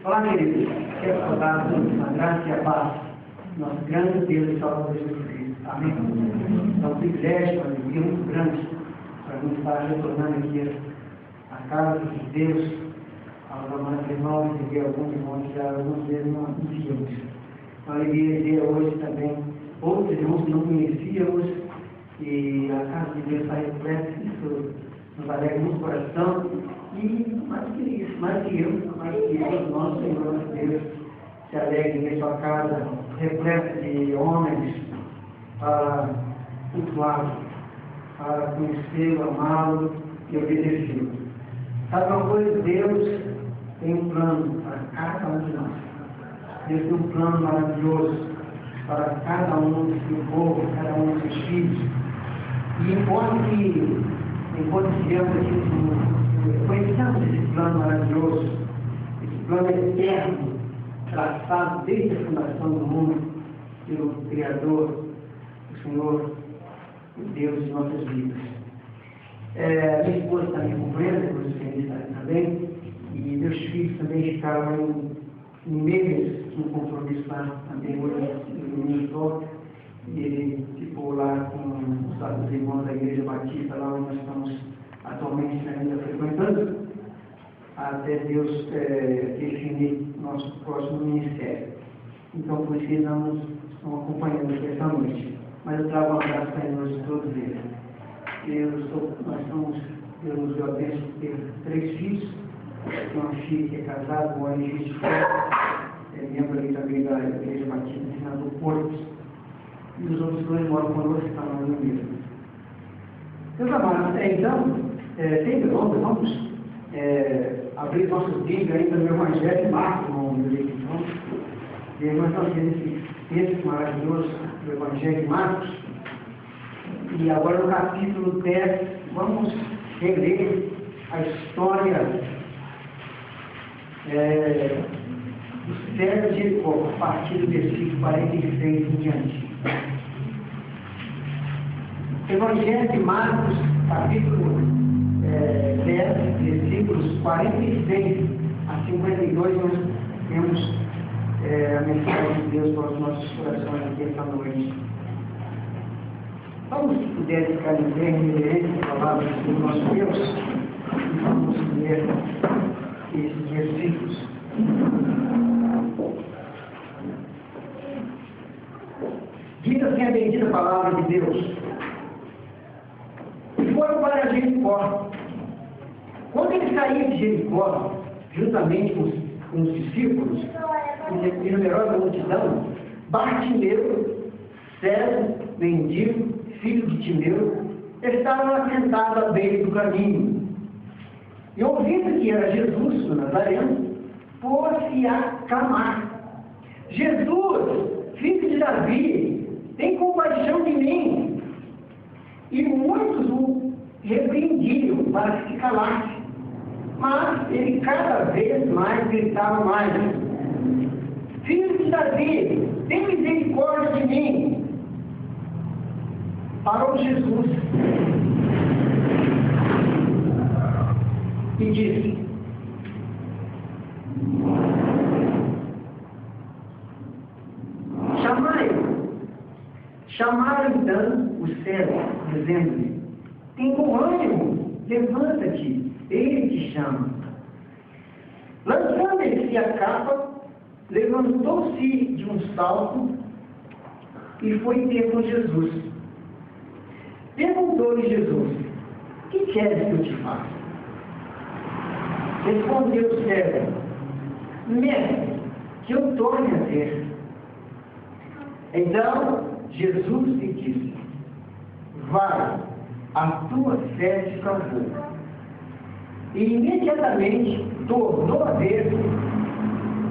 Olá, queridos. Quero saudar a graça e a paz do nosso grande Deus e Salvador Jesus Cristo. Amém? É um privilégio, uma alegria muito grande para mim estar retornando aqui à casa de Deus, aos amados irmãos, e ver alguns irmãos que já algumas vezes não víamos. Uma alegria de ver hoje também outros irmãos que não conhecíamos, e a casa de Deus está repleta. Isso nos alegra muito o coração. E mais que isso, mais que eu, nosso Senhor Deus se alegre em sua casa, repleta de homens para cultuá-lo, para conhecê-lo, amá-lo e obedecê-lo. Sabe uma coisa? Deus tem um plano para cada um de nós. Deus tem um plano maravilhoso para cada um do seu povo, cada um dos seus filhos. E enquanto estivemos aqui nesse mundo, conhecemos esse plano maravilhoso, esse plano eterno, traçado desde a fundação do mundo, pelo Criador, o Senhor, o Deus de nossas vidas. Minha esposa está me acompanhando, depois o Senhor está também, e meus filhos também ficaram em meses no compromisso lá também hoje, no domingo, e ele ficou lá com os irmãos da Igreja Batista, lá onde nós estamos atualmente ainda frequentando, até Deus definir nosso próximo ministério. Então, por isso nós estamos acompanhando aqui essa noite. Mas eu trago um abraço para nós todos eles. Deus nos deu a bênção de ter 3 filhos, uma filha que é casada, mora em Juiz de Fora, membro ali também da Igreja Batista, senador Portos, e os outros 2 moram conosco, estão lá no mesmo. Meus amados, então, vamos abrir nossas Bíblias ainda no Evangelho de Marcos, e nós estamos vendo esse texto maravilhoso do Evangelho de Marcos, e agora no capítulo 10, vamos reler a história do cego de Jericó, a partir do versículo 46 em diante. Evangelho de Marcos, capítulo 10, versículos 46 a 52, nós temos a mensagem de Deus para os nossos corações aqui esta noite. Vamos, se puder, ficar em pé, reverente a palavra do nosso Deus, e vamos ler esses versículos. Diz assim a bendita palavra de Deus. E foram para Jericó. Quando ele saía de Jericó, juntamente com os discípulos e numerosa multidão, Bartimeu, cego, mendigo, filho de Timeu, estavam assentados à beira do caminho. E ouvindo que era Jesus, o Nazareno, pôs-se a clamar: Jesus, filho de Davi, tem compaixão de mim. E muitos o repreendiam para que se calasse. Mas ele cada vez mais gritava mais: Filho de Davi, tem misericórdia de mim. Parou Jesus e disse: Chamai-o. Chamaram então o cego, dizendo-lhe: Tem bom ânimo, levanta-te, ele te chama. Lançando-se a capa, levantou-se de um salto e foi ter com Jesus. Perguntou-lhe Jesus: Que queres que eu te faça? Respondeu o cego: Mestre, que eu torne a ver. Então Jesus lhe disse: Vai, a tua fé te salvou. E imediatamente tornou a ver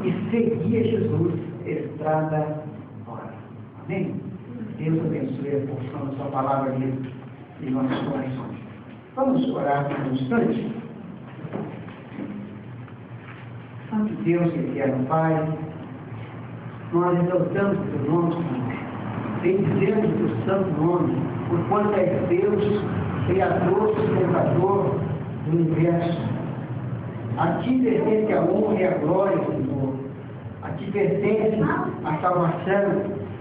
e seguia Jesus estrada fora. Amém? Deus abençoe a porção da sua palavra em nossos corações. Vamos orar por um instante. Santo Deus, eterno Pai, nós exaltamos o teu nome, Senhor. Bendizemos o teu santo nome, por quanto és Deus, Criador, sustentador do universo. A ti pertence a honra e a glória, Senhor. ti pertence a salvação,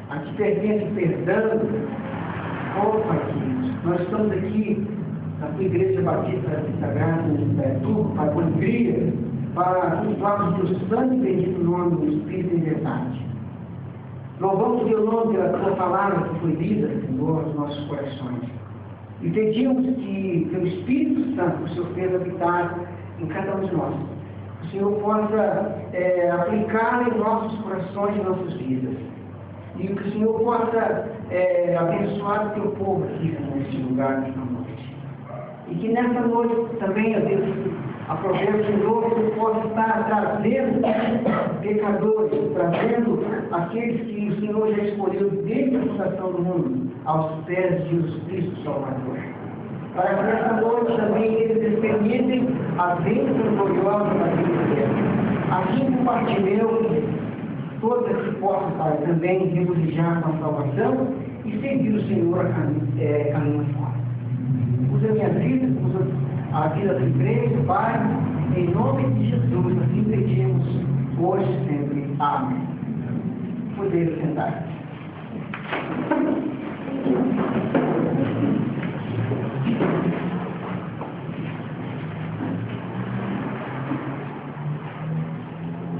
a ti pertence o perdão. Oh, Pai querido, nós estamos aqui na tua Igreja Batista Sagrada, Pai, com alegria, para cultuarmos o teu santo e bendito nome do Espírito em verdade. Louvamos o teu nome pela tua palavra que foi lida, Senhor, nos nossos corações. E pedimos que, pelo Espírito Santo, o Senhor fez habitar em cada um de nós, o Senhor possa aplicar em nossos corações e nossas vidas. E que o Senhor possa abençoar o teu povo aqui neste lugar, nesta noite. E que nessa noite também, a Deus, aproveite o Senhor, que possa estar trazendo pecadores, trazendo aqueles que o Senhor já escolheu desde a fundação do mundo, aos pés de Jesus Cristo Salvador. Para que nessa noite também eles experimentem a bênção gloriosa da vida deles. Assim como Bartimeu, todos que possam, Pai, também regozijar com a salvação e seguir o Senhor a caminho fora. Usa a minha vida, usa a vida da igreja, Pai, em nome de Jesus, assim pedimos hoje e sempre. Amém. Poder sentar.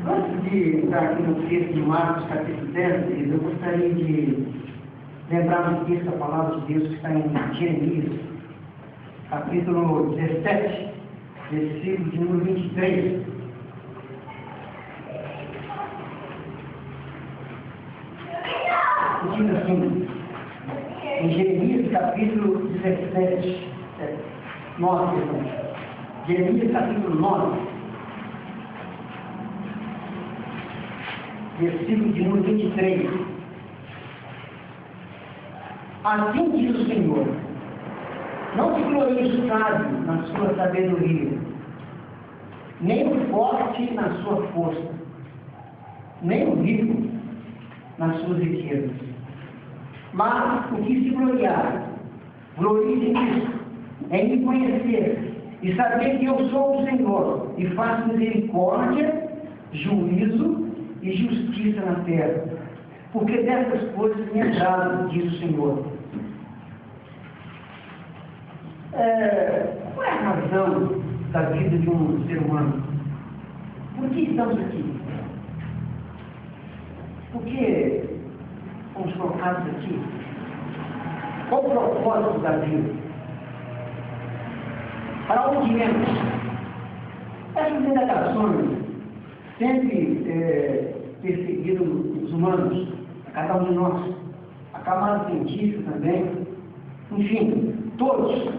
Antes de entrar aqui no texto de Marcos, capítulo 10, eu gostaria de lembrar um texto da palavra de Deus que está em Jeremias, capítulo 17, versículo de número 23. Diz assim, em Jeremias, capítulo 17, 9, Jeremias, capítulo 9, versículo de número 23. Assim diz o Senhor: não se glorie o sábio na sua sabedoria, nem o forte na sua força, nem o rico nas suas riquezas. Mas o que se gloriar, glorie-se nisso, em me conhecer e saber que eu sou o Senhor e faço misericórdia, juízo e justiça na terra, porque dessas coisas me agrado, diz o Senhor. Qual é a razão da vida de um ser humano? Por que estamos aqui? Por que fomos colocados aqui? Qual o propósito da vida? Para onde viemos? Essas indagações sempre perseguiram os humanos, a cada um de nós, a camada científica também, enfim, todos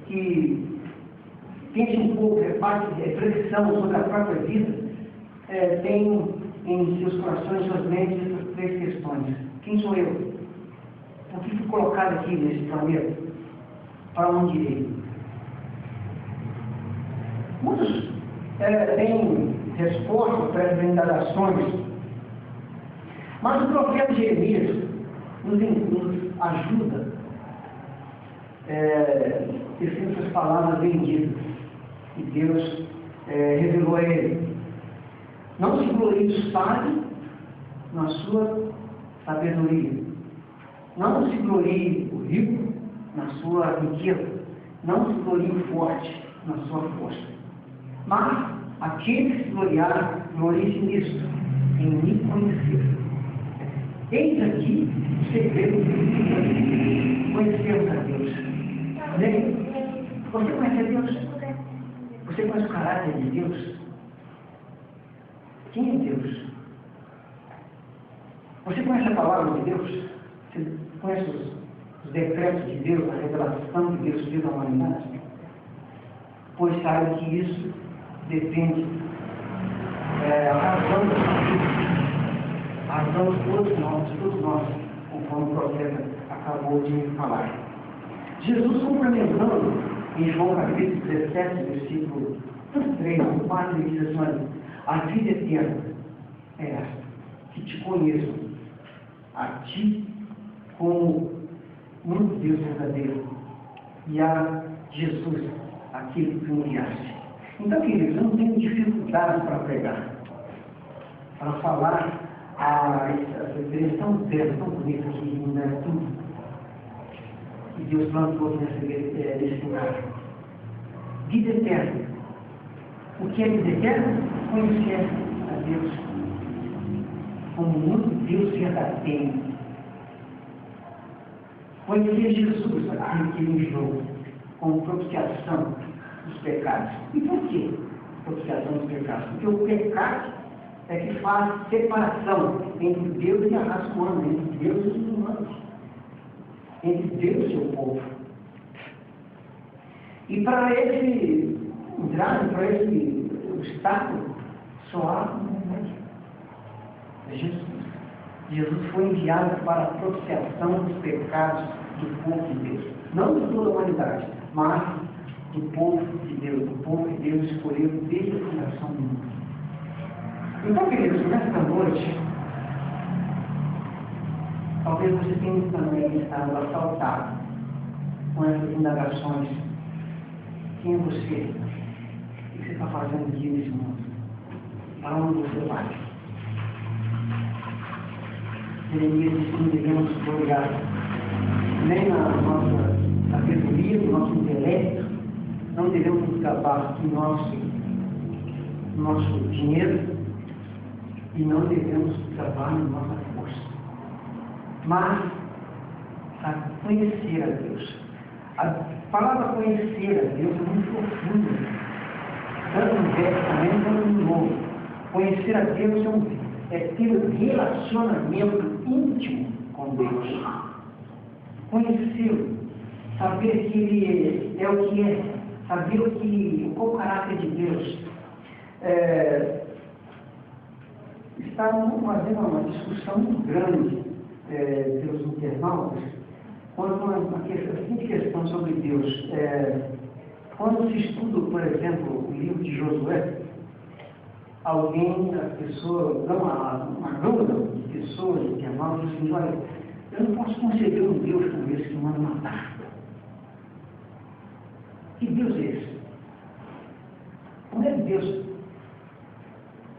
que tentem um pouco de reflexão sobre a própria vida, têm em seus corações, suas mentes, essas três questões. Quem sou eu? Por que fui colocado aqui nesse planeta? Para onde irei? Muitos têm respostas para essas indagações, mas o profeta Jeremias nos ajuda tecendo essas palavras benditas que Deus revelou a ele. Não se glorie o sábio na sua sabedoria. Não se glorie o rico na sua riqueza. Não se glorie o forte na sua força. Mas aquele que se gloriar, glorie-se nisso, em me conhecer. Eis aqui o segredo de conhecermos a Deus. Você conhece a Deus? Você conhece o caráter de Deus? Quem é Deus? Você conhece a palavra de Deus? Você conhece os decretos de Deus, a revelação que Deus fez à humanidade? Pois sabe que isso depende a razão de todos nós, conforme o profeta acabou de falar. Jesus, complementando em João capítulo 17, versículo 3, 4, ele diz assim: olha, a vida eterna é esta, que te conheço, a ti como único Deus verdadeiro, e a Jesus, aquele que tu enviaste. Então, queridos, eu não tenho dificuldade para pregar. para falar essa igreja tão bela, tão bonita que ilumina tudo. E Deus plantou nesse lugar. Vida eterna. O que é vida eterna? Conhecer a Deus como o único Deus verdadeiro. Conhecer Jesus, aquele que ele enviou, como propiciação dos pecados. E por quê propiciação dos pecados? Porque o pecado é que faz separação entre Deus e a raça humana, entre Deus e os humanos, entre Deus e o seu povo. E para esse entrada, para esse obstáculo, só há um médico. Jesus. Jesus foi enviado para a propiciação dos pecados do povo de Deus. Não de toda a humanidade, mas do povo de Deus, do povo que Deus escolheu desde a fundação do mundo. Então, queridos, nesta noite, talvez você tenha também estado assaltado com essas indagações. Quem é você? O que você está fazendo aqui nesse mundo? Para onde você vai? Jeremias disse que não devemos gloriar nem na nossa sabedoria, no nosso intelecto, não devemos nos gabar do nosso dinheiro e não devemos nos gabar na nossa força. Mas a conhecer a Deus. A palavra conhecer a Deus é muito profunda, tanto no Velho também quanto no Novo. Conhecer a Deus é ter um relacionamento íntimo com Deus. Conhecê-lo, saber que Ele é o que é, saber qual o caráter de Deus. Está fazendo uma discussão muito grande pelos internautas quanto a uma seguinte questão sobre Deus. Quando se estuda, por exemplo, o livro de Josué, uma gama de pessoas internautas dizem, olha, eu não posso conceber um Deus como esse que manda matar. Que Deus é esse? Como é que Deus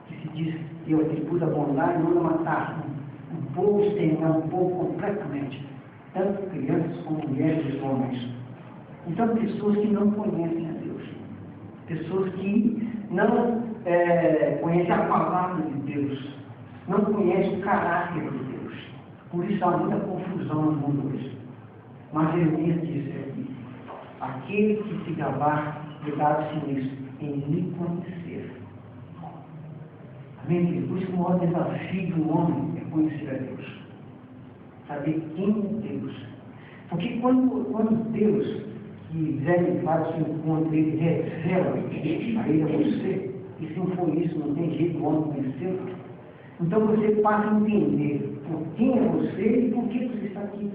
que se diz que eu atribuo da bondade manda matar um povo exterminar, um povo completamente, tanto crianças como mulheres e homens? Então, pessoas que não conhecem a Deus, pessoas que não conhecem a palavra de Deus, não conhecem o caráter de Deus. Por isso há muita confusão no mundo hoje. Mas Jeremias disse aqui, aquele que se gabar de dar-se nisso, em me conhecer. Amém? Por isso o maior desafio do homem é conhecer a Deus. Saber quem é Deus. Porque quando Deus, que Zé faz o seu encontro, ele revela a ele a você, e se não for isso, não tem jeito do homem conhecer. Então você passa a entender por quem é você e por que você está aqui.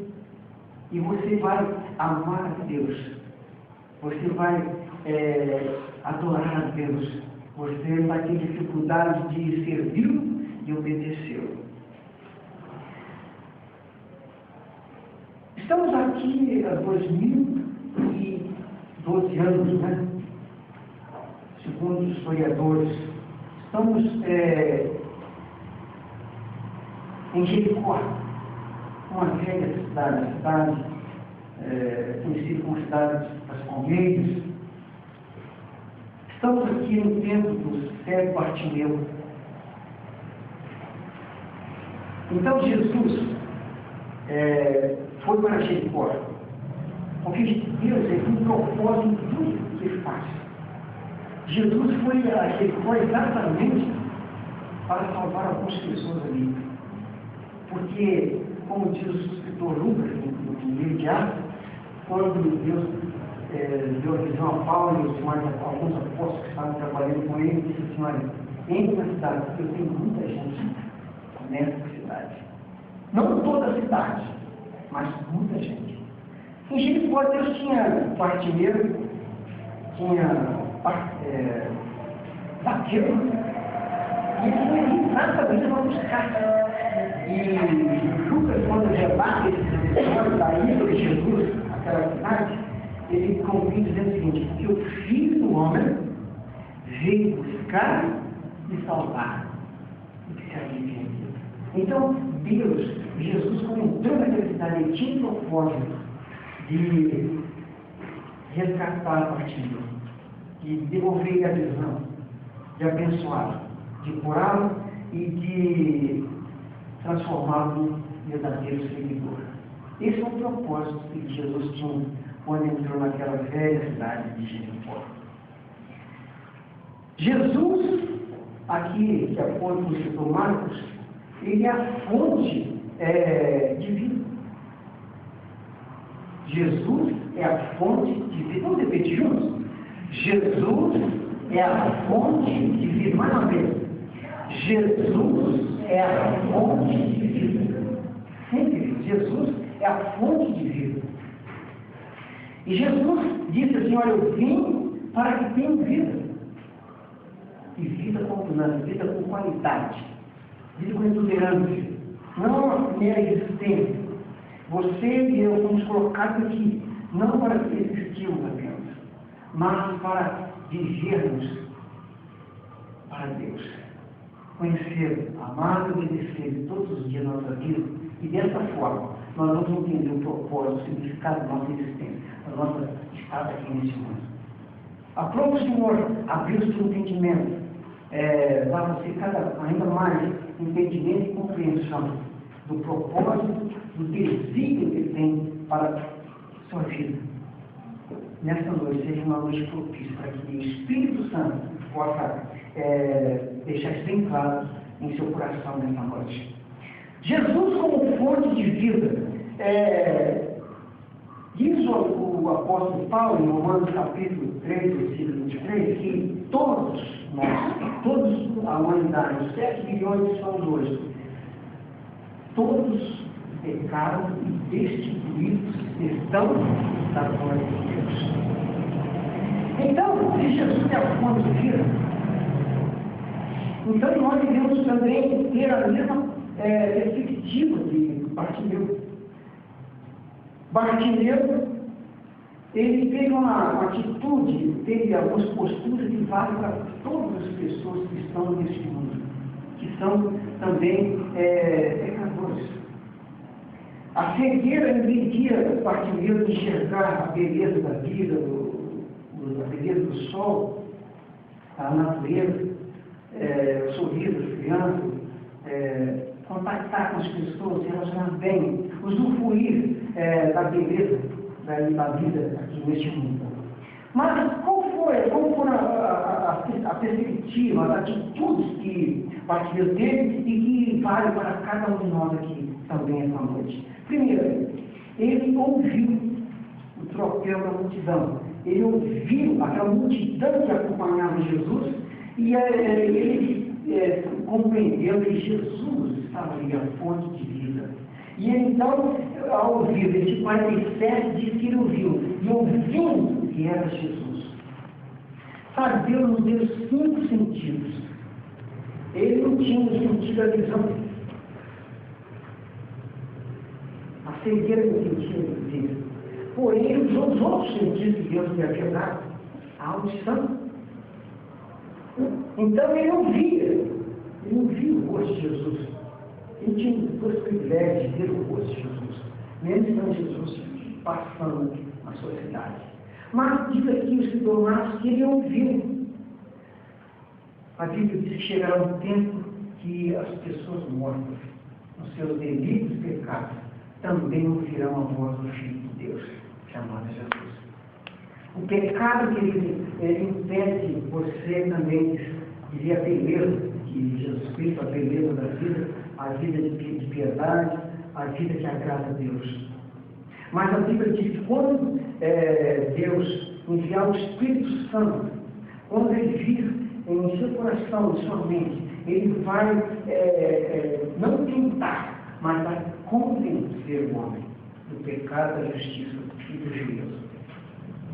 E você vai amar a Deus. Você vai adorar a Deus. Você vai ter dificuldade de servi-lo e obedecê-lo. Estamos aqui há 2012 anos, né? Segundo os historiadores. Estamos em Jericó, uma velha cidade conhecida como cidade das Palmeiras. Estamos aqui no tempo do cego Bartimeu. Então Jesus foi para Jericó, porque Deus tem um propósito em tudo que ele faz. Jesus foi a Jericó exatamente para salvar algumas pessoas ali. Porque, como diz o escritor Lucas, no livro de Atos, quando Deus deu a visão a Paulo e os demais, alguns apóstolos que estavam trabalhando com ele, disse assim, olha, entre na cidade, porque eu tenho muita gente nessa cidade. Não toda a cidade, mas muita gente. Em Jericó, Deus tinha Bartimeu, tinha Zaqueu, e ele foi exatamente para buscar. E Lucas, quando relata esse episódio da ida de Jesus àquela cidade, ele conclui dizendo o seguinte, que o Filho do Homem veio buscar e salvar o que se se arrepender. Então, Jesus, quando entrou naquela cidade, ele tinha um propósito de resgatar o partido, de devolver a visão, de abençoá-lo, de curá-lo e de transformá-lo num verdadeiro seguidor. Esse é o propósito que Jesus tinha quando entrou naquela velha cidade de Jericó. Jesus, aqui, de acordo com o escritor Marcos, ele é a fonte de vida. Jesus é a fonte de vida. Vamos repetir juntos? Jesus é a fonte de vida. Mais uma vez. Jesus é a fonte de vida. Sempre, Jesus é a fonte de vida. E Jesus disse assim, olha, eu vim para que tenham vida. E vida com abundância, vida com qualidade, vida com exuberância. Não uma mera existência. Você e eu fomos colocados aqui, não para existirmos apenas, mas para vivermos para Deus. Conhecer, amar e obedecer todos os dias da nossa vida. E dessa forma, nós vamos entender o propósito, o significado da nossa existência, da nossa estada aqui neste mundo. Aprove o Senhor abrir o seu entendimento, para você ainda mais entendimento e compreensão do propósito, do desígnio que Ele tem para a sua vida. Nesta noite, seja uma noite propícia para que o Espírito Santo possa deixar isso bem claro em seu coração nesta noite. Jesus como fonte de vida. Diz o apóstolo Paulo, em Romanos capítulo 3, versículo 23, que todos nós, a humanidade, os 7 milhões que somos hoje, todos pecaram e destituídos estão da glória de Deus. Então, se Jesus é a fonte de vida, então nós devemos também ter a mesma perspectiva de Bartimeu. Bartimeu, ele teve uma atitude, teve algumas posturas que valem para todas as pessoas que estão nesse mundo, que são também pecadores. A cegueira impedia Bartimeu de enxergar a beleza da vida, a beleza do sol, a natureza, o sorriso das crianças, contactar com as pessoas, se relacionar bem, usufruir da beleza da vida aqui neste mundo. Mas como foram a perspectiva, as atitudes que Bartimeu teve e que vale para cada um de nós aqui também essa noite? Primeiro, ele ouviu o tropel da multidão. Ele ouviu aquela multidão que acompanhava Jesus e ele compreendeu que Jesus estava ali, a fonte de vida. E então, ao ouvir, versículo 47 diz que ele ouviu, e ouvindo que era Jesus. Sabe, Deus nos deu 5 sentidos. Ele não tinha o sentido da visão. A cegueira não sentia de ver. Porém, ele usou os outros sentidos que Deus lhe havia dado. A audição. Então ele ouvia o rosto de Jesus. Ele tinha dois privilégios de ver o rosto de Jesus, mesmo estando Jesus passando na sua cidade. Mas diz aqui o escritor Marcos que ele ouviu. A Bíblia diz que chegará um tempo que as pessoas mortas, nos seus delitos e pecados, também ouvirão a voz do Filho de Deus, chamado Jesus. O pecado que ele impede você também de ver a beleza de Jesus Cristo, a beleza da vida, a vida de piedade, a vida que agrada a Deus. Mas a Bíblia diz que quando Deus enviar o Espírito Santo, quando ele vir em seu coração, em sua mente, ele vai não tentar, mas vai convencer o homem do pecado, da justiça e do juízo.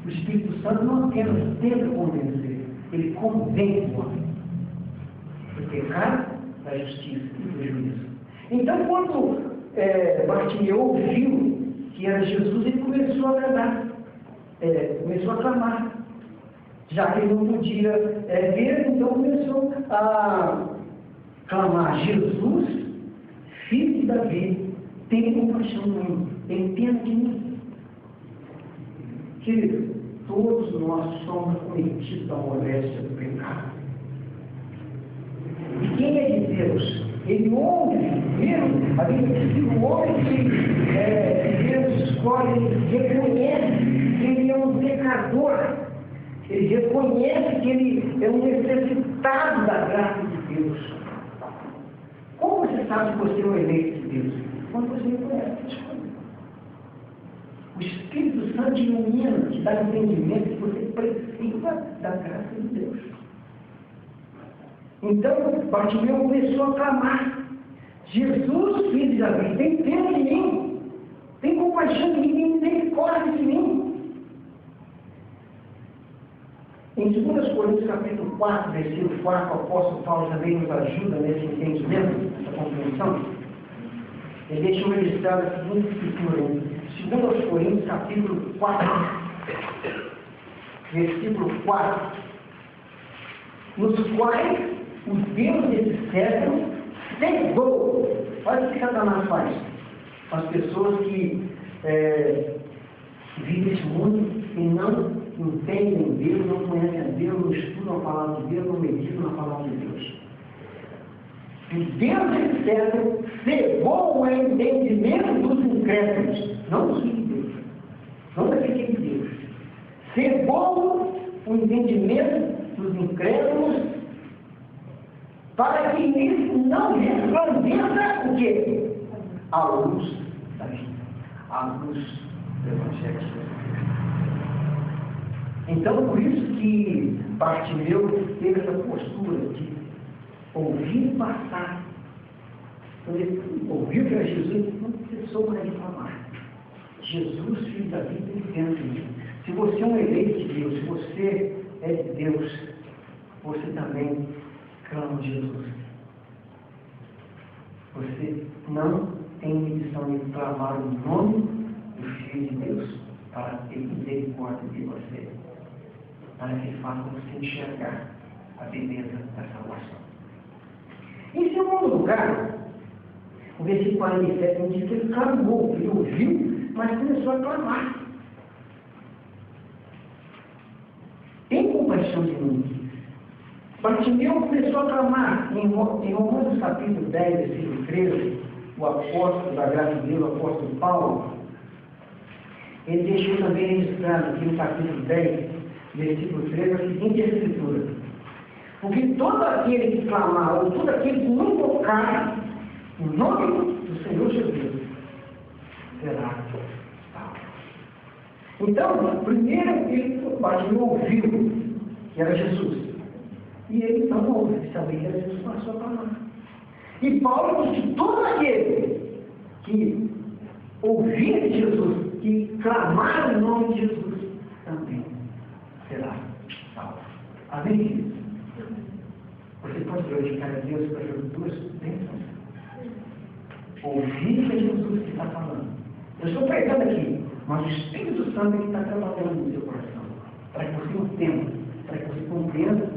O Espírito Santo não apenas tenta convencer, ele convence o homem do pecado, da justiça e do juízo. Então, quando Bartimeu ouviu que era Jesus, ele começou a agradar, começou a clamar. Já que ele não podia ver, então começou a clamar: Jesus, filho de Davi, tem compaixão de mim, tem pena de mim. Querido, todos nós somos cometidos da moléstia do pecado. E quem é de Deus? Ele ouve, a Bíblia diz que o homem que Deus escolhe, ele reconhece que ele é um pecador, ele reconhece que ele é um necessitado da graça de Deus. Como você sabe que você é um eleito de Deus? Quando você reconhece essas coisas. O Espírito Santo ilumina, te dá entendimento que você precisa da graça de Deus. Então, Bartimeu começou a clamar: Jesus, filho de Davi, tem pena de mim, tem compaixão de mim, tem misericórdia de mim. Em 2 Coríntios, capítulo 4, versículo 4, o apóstolo Paulo também nos ajuda nesse entendimento, nessa compreensão. Ele deixa registrado a seguinte escritura, em 2 Coríntios, capítulo 4, versículo 4, nos quais o Deus desse século cegou. Olha o que Satanás faz com as pessoas que vivem esse mundo e não entendem Deus, não conhecem a Deus, não estudam a palavra de Deus, não meditam na palavra de Deus. O Deus desse século cegou o entendimento dos incrédulos, não dos filhos de Deus, não daquele que é de Deus. Cegou o entendimento dos incrédulos, para que nisso não resplandeça o quê? A luz da vida, a luz do Evangelho. Então, por isso que Bartimeu teve essa postura de ouvir passar. Quando ele ouviu que era Jesus, não precisou mais reclamar. Jesus, filho da vida, tem pena de mim. Se você é um eleito de Deus, se você é de Deus, você também clama Jesus. Você não tem missão de clamar o nome do Filho de Deus para ter misericórdia de você, para que faça você enxergar a beleza da salvação. Em segundo lugar, o versículo 47 diz que ele clamou, ele ouviu, mas começou a clamar: tem compaixão de mim. Bartimeu começou a clamar. Em Romanos capítulo 10, versículo 13, o apóstolo da graça de Deus, o apóstolo Paulo, ele deixou também registrado aqui no capítulo 10, versículo 13, a seguinte escritura: porque todo aquele que clamar, ou todo aquele que invocar o nome do Senhor Jesus, será salvo. Então, primeiro ele Bartimeu ouviu que era Jesus. E ele não ouve, sabia que era Jesus, passou a clamar. E Paulo diz que todo aquele que ouvir de Jesus, que clamar o nome de Jesus, também será salvo. Amém? Você pode glorificar a Deus para as duas bênçãos. Ouvir que é Jesus que está falando. Eu estou pregando aqui, mas o Espírito Santo é que está trabalhando no seu coração, para que você entenda, para que você compreenda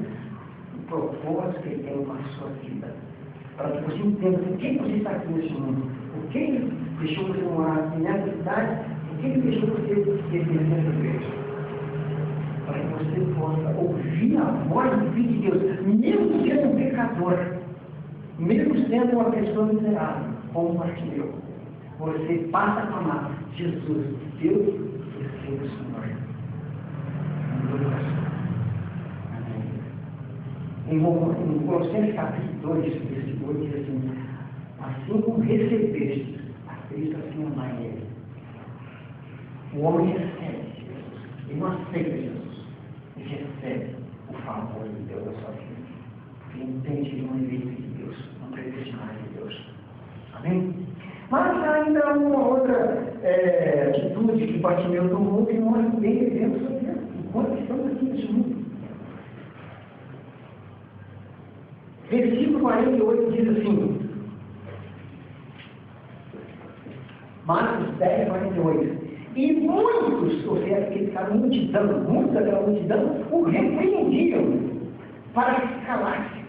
o propósito que ele tem com a sua vida, para que você entenda por que você está aqui nesse mundo, por que ele deixou você morar aqui nessa cidade, por que ele deixou você viver nessa igreja, para que você possa ouvir a voz do Filho de Deus, mesmo sendo um pecador, mesmo sendo uma pessoa miserável, como Bartimeu. Você passa a clamar: Jesus, Deus, receba o Senhor. Em Colossenses capítulo 2, versículo 8, diz assim: assim como recebeste a Cristo, assim amai Ele. O homem recebe Jesus, ele não aceita Jesus, ele recebe o favor de Deus na sua vida, porque ele entende que ele é um eleito de Deus, um predestinado de Deus. Amém? Mas ainda há uma outra atitude que Bartimeu tomou que nós bem devemos fazer enquanto estamos aqui nesse mundo. Versículo 48 diz assim, Marcos 10, 48. E muitos, ou seja, aquela multidão, muitos daquela multidão, o repreendiam para que se calasse.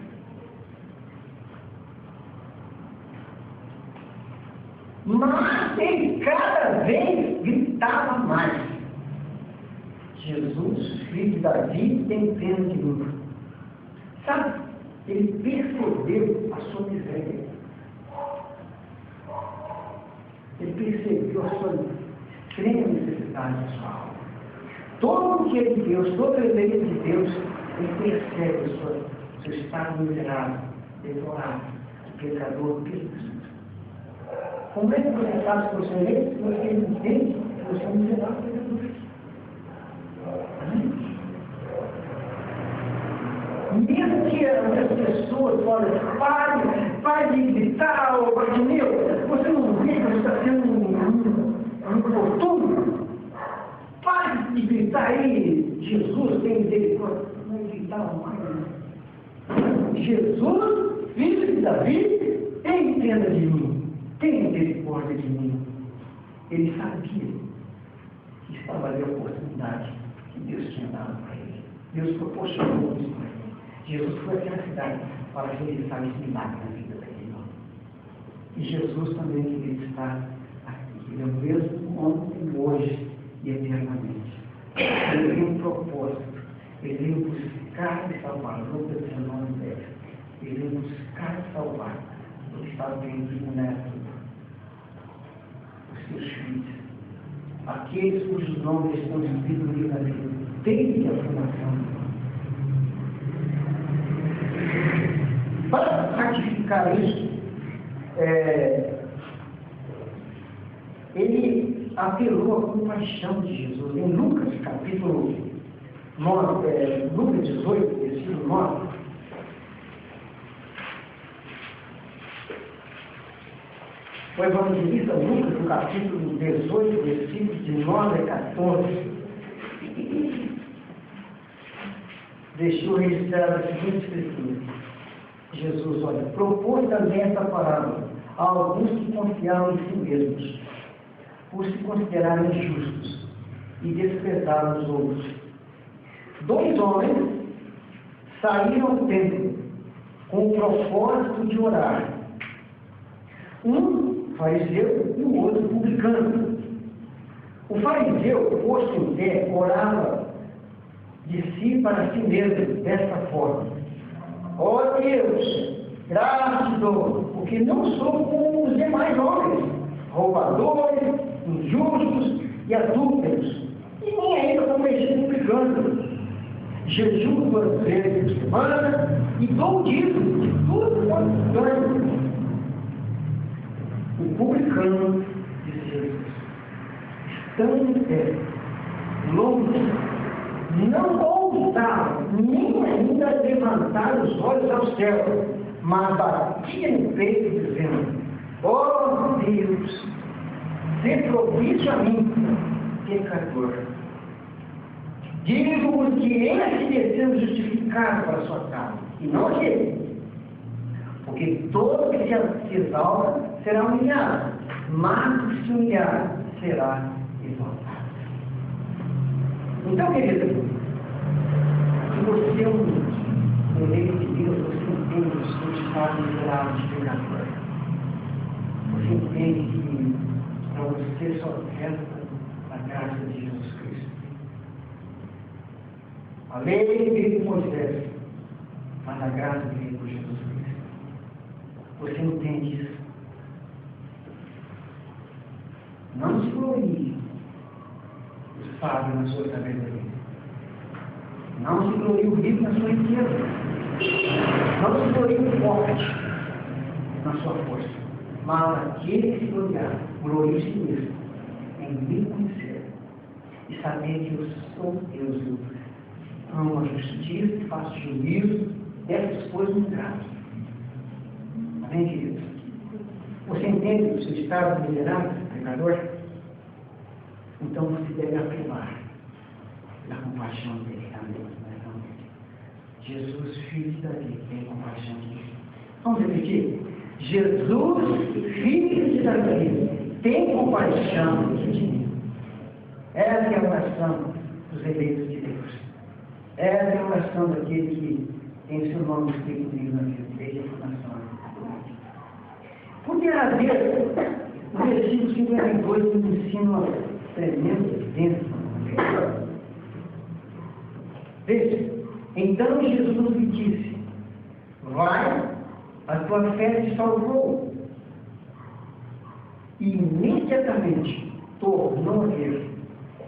Mas ele cada vez gritava mais: Jesus, filho de Davi, tem pena de mim. Sabe, ele percebeu a sua miséria. Ele percebeu a sua extrema necessidade da sua alma. Todo o que é de Deus, todo o eleito de Deus, ele percebe o seu estado miserável, devorado, pecador, perdido. Como é que você sabe que você é eleito? Se você entende que você é miserável, pecador. Mesmo que as pessoas olhem, pare de gritar, ô Bartimeu, você não vê que você está sendo um importuno? Pare de gritar aí, Jesus tem misericórdia. Não gritava mais. Jesus, filho de Davi, tem pena de mim, tem misericórdia de mim. Ele sabia que estava ali a oportunidade que Deus tinha dado para ele. Deus proporcionou isso para ele. Jesus foi até a cidade para realizar esse milagre na vida daquele homem. E Jesus também queria estar aqui. Ele é o mesmo ontem, hoje e eternamente. Ele tem um propósito. Ele veio buscar e salvar. Lucas 19:10. Ele veio buscar e salvar o que estava perdido nessa vida. Os seus filhos. Aqueles cujos nomes estão escritos no livro da vida. Desde a fundação do mundo. Para ratificar isso, ele apelou à compaixão de Jesus. Em Lucas, capítulo 9, Lucas 18, versículo 9, o evangelista Lucas, no capítulo 18, versículos de 9 a 14, deixou registrada a seguinte escritura. Jesus, olha, propôs também essa parábola a alguns que confiavam em si mesmos, por se considerarem justos e desprezaram os outros. 2 homens saíram ao templo com o propósito de orar. Um fariseu e o outro publicano. O fariseu, posto em pé, orava de si para si mesmo, desta forma: ó Deus, graças te dou, porque não sou como os demais homens, roubadores, injustos e adúlteros, e nem ainda como este publicano. Jejuo 2 vezes por semana e dou o dízimo de tudo quanto ganho. O publicano, disse Jesus, estando em pé, longe, não ousava nem ainda levantar os olhos ao céu, mas batia no peito, dizendo: ó Deus, sê propício a mim, pecador. Digo-vos que esse desceu justificado para a sua casa, e não aquele. Porque todo que se exalta será humilhado, mas o que se humilhar será exaltado. Então, querido, se você é um eleito de Deus, você entende o seu estado miserável de pecador. Você entende que para você só resta a graça de Jesus Cristo. A lei veio por Moisés, mas a graça veio por Jesus Cristo. Você entende isso? Não se glorie o sábio na sua sabedoria. Não se glorie o rico na sua riqueza. Não se glorie o forte na sua força. Mas aquele que se gloriar, glorie-se mesmo em me conhecer e saber que eu sou Deus. Eu amo a justiça, faço juízo dessas coisas muito graves. Amém, queridos? Você entende o seu estado miserável, pecador? Então você deve apelar da compaixão dele. Amém? Jesus, filho de Davi, tem compaixão de mim. Vamos repetir? Jesus, filho de Davi, tem compaixão de mim. Essa é a oração dos eleitos de Deus. Essa é a oração daquele que tem seu nome escrito no livro da vida, desde a fundação. Poderá haver O versículo 52 nos ensina uma tremenda bênção. Veja, então Jesus lhe disse: vai, a tua fé te salvou. E imediatamente tornou a ver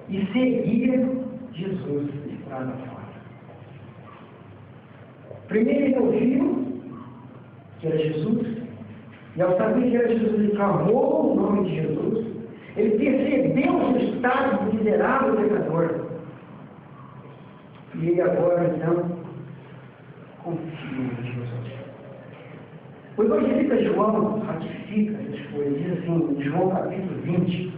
e seguia Jesus de estrada fora. Primeiro ele ouviu que era Jesus, e ao saber que era Jesus, ele clamou o nome de Jesus, ele percebeu o seu estado de miserável pecador. E ele agora, então, confia em Jesus. O evangelista João ratifica essas coisas, diz assim, em João capítulo 20.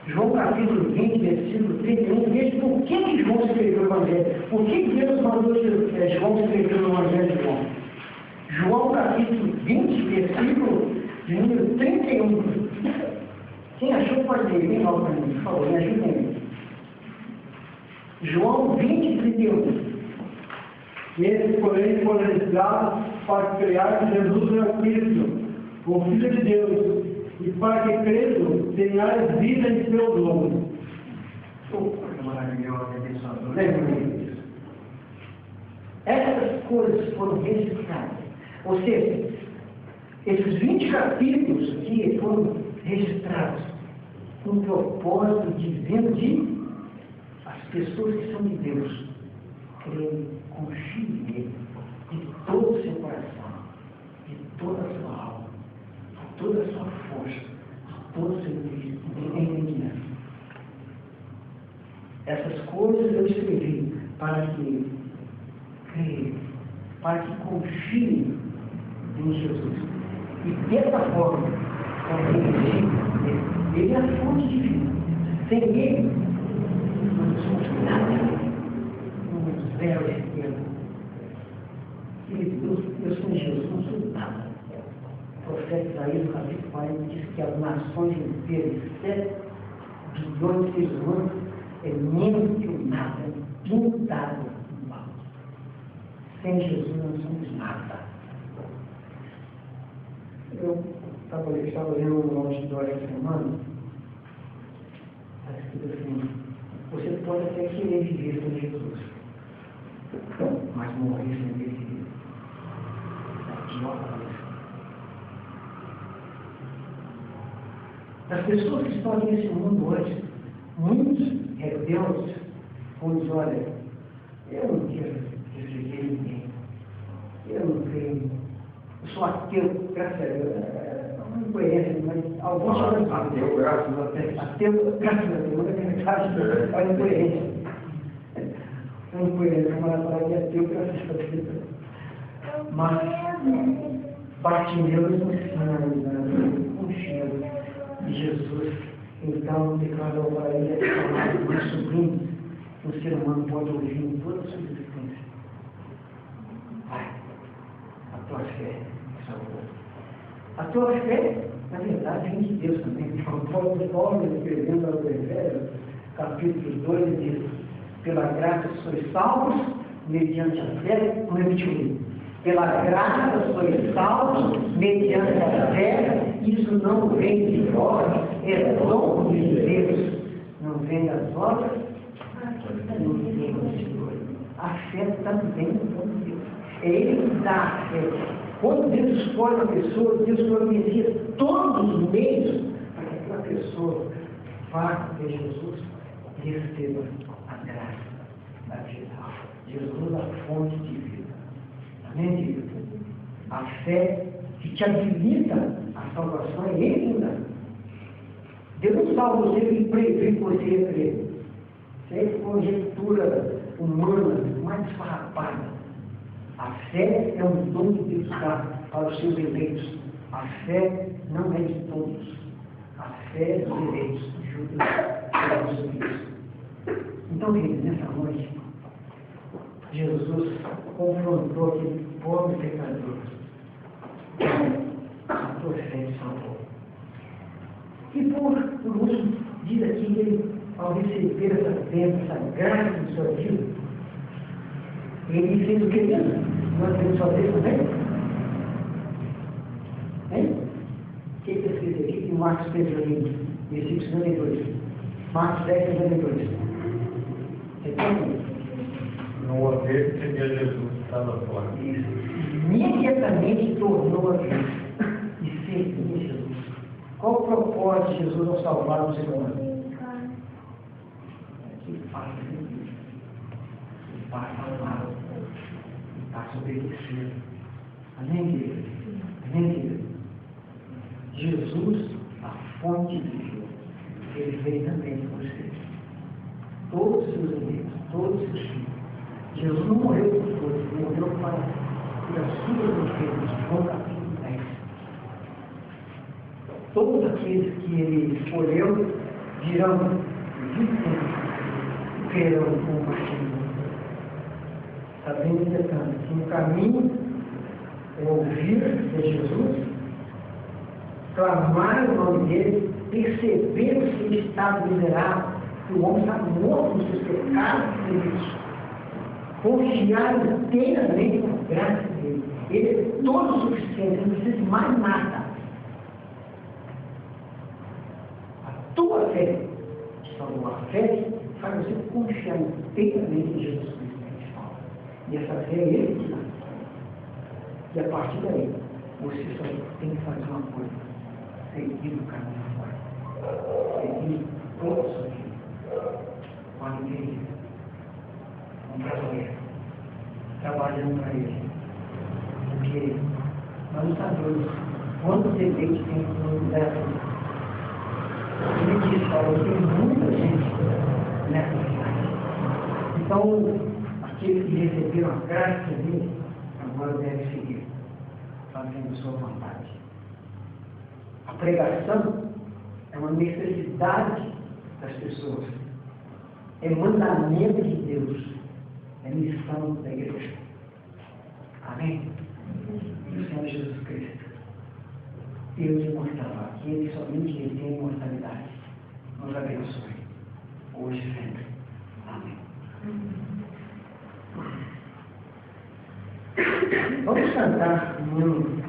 João capítulo 20, versículo 31, veja por que João escreveu o Evangelho. Por que Deus mandou João escrever o Evangelho de João? João capítulo 20, versículo de número 31. Quem achou pode ler, bem logo para mim, por favor, me ajudem aí. João 20, 31. Esse, porém, foi registrado para criar que Jesus é o Cristo, o Filho de Deus, e para que crendo tenhais vida em seu nome. Coisa maravilhosa, abençoadora. Lembre-se disso. Essas coisas foram registradas. Ou seja, esses 20 capítulos aqui foram registrados com o propósito dizendo de as pessoas que são de Deus creem, confiem nele de todo o seu coração, de toda a sua alma, de toda a sua força, de todo o seu entendimento. Essas coisas eu escrevi para que creiam, para que confiem em Jesus. E dessa forma, ele é a fonte de vida. Sem ele, não somos nada. Um zero esquerdo. Eu sou Jesus, não sou nada. O profeta Isaías, no capítulo 40, diz que as nações inteiras, 7 bilhões de seres humanos, é menos que o nada, pintado no mal. Sem Jesus não somos nada. Eu estava lendo um outdoor essa semana, está escrito assim: você pode até querer viver sem Jesus, mas morrer sem viver é a pior coisa. As pessoas que estão aqui nesse mundo hoje, muitos rebeldes, pois olha, eu não quero receber ninguém, eu não creio, eu sou ateu, graças a Deus, é uma incoerência, mas alguns chamam de ateu, graças a Deus, ateu, graças a Deus, é uma incoerência. É uma incoerência, mas falar que é ateu, graças a Deus. Mas Bartimeu nos ensina um cheiro de Jesus. Então, declarou para ele a palavra mais sublime que um ser humano pode ouvir em toda a sua existência. Vai, a tua fé salvou. A tua fé, na verdade, vem de Deus também. Paulo, escrevendo aos Efésios, capítulo 2, ele diz: pela graça sois salvos, mediante a fé, não repetiu. Pela graça sois salvos, mediante a fé, isso não vem de vós, é dom de Deus, não vem das obras, não vem do Senhor. A fé também é dom de Deus. É Ele que dá a fé. Quando Deus escolhe uma pessoa, Deus providencia todos os meios para que aquela pessoa vá ver Jesus e receba a graça da vida. Jesus é a fonte de vida. Amém, querido? A fé que te habilita a salvação é Ele que dá. Deus não salva você e prevê que você ia crer. Isso é conjectura humana mais farrapada. A fé é um dom que Deus dá para os seus eleitos. A fé não é de todos. A fé é dos eleitos. Judas é dos eleitos. Então, queridos, nessa noite, Jesus confrontou aquele pobre pecador. A tua fé te salvou. E por último, diz aqui que ele, ao receber essa bênção, essa graça de sua vida, ele fez o que mesmo? Nós temos que fazer também? que Marcos fez ali, versículo 52. Marcos 10, 52. Você tem? No haver que via Jesus estava fora. Isso. Imediatamente tornou a ver e servia Jesus. Qual o propósito de Jesus ao salvar o ser humano? Que faz sentido. Que faz amar. Que faz obedecer. Amém, querido? Amém, querido? Jesus, a fonte de vida, ele veio também por você. Todos os seus amigos, todos os seus filhos. Jesus não morreu por todos, ele morreu para as suas ovelhas. João capítulo 10. Todos aqueles que ele escolheu virão e crerão com o Martinho. Sabendo, entretanto, que o caminho é ouvir de Jesus, clamar o nome dele, perceber o seu estado miserável, que o homem está morto nos seus pecados e delitos, confiar inteiramente na graça dele. Ele é todo o suficiente, não precisa de mais nada. A tua fé, salvo a fé, faz você confiar inteiramente em Jesus Cristo. E essa fé é ele que dá. E a partir daí, você só tem que fazer uma coisa: seguir o caminho fora. Seguir toda a sua vida. Com alegria, com prazer, trabalhando para ele. Porque nós não sabemos quantos eleitos tem no mundo dessa. Ele disse: olha, tem muita gente nessa cidade. Então, aqueles que receberam a graça dele, agora devem seguir, fazendo sua vontade. A pregação é uma necessidade das pessoas, é mandamento de Deus, é missão da igreja. Amém? E o Senhor Jesus Cristo, Deus imortal, aquele que somente detém imortalidade, nos abençoe, hoje e sempre. Amém. Vamos cantar um hino